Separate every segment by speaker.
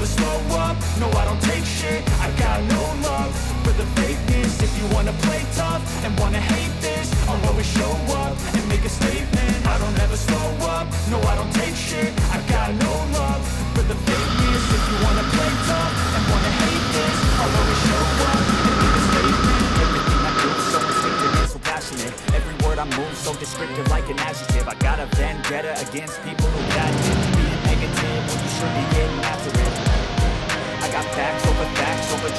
Speaker 1: never slow up, no I don't take shit. I got no love for the fakeness. If you wanna play tough and wanna hate this, I'll always show up and make a statement. I don't ever slow up, no I don't take shit. I got no love for the fakeness. If you wanna play tough and wanna hate this, I'll always show up and make a statement. Everything I do so instinctive and so passionate. Every word I move so descriptive like an adjective. I got a vendetta against people who got it. Being negative when you should be getting after it. I got facts over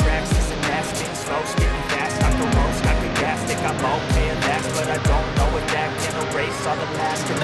Speaker 1: tracks. This and that, spitting slow, spitting fast. Got the roast, got the gas, think I'm okay at last, but I don't know if that can erase all the past.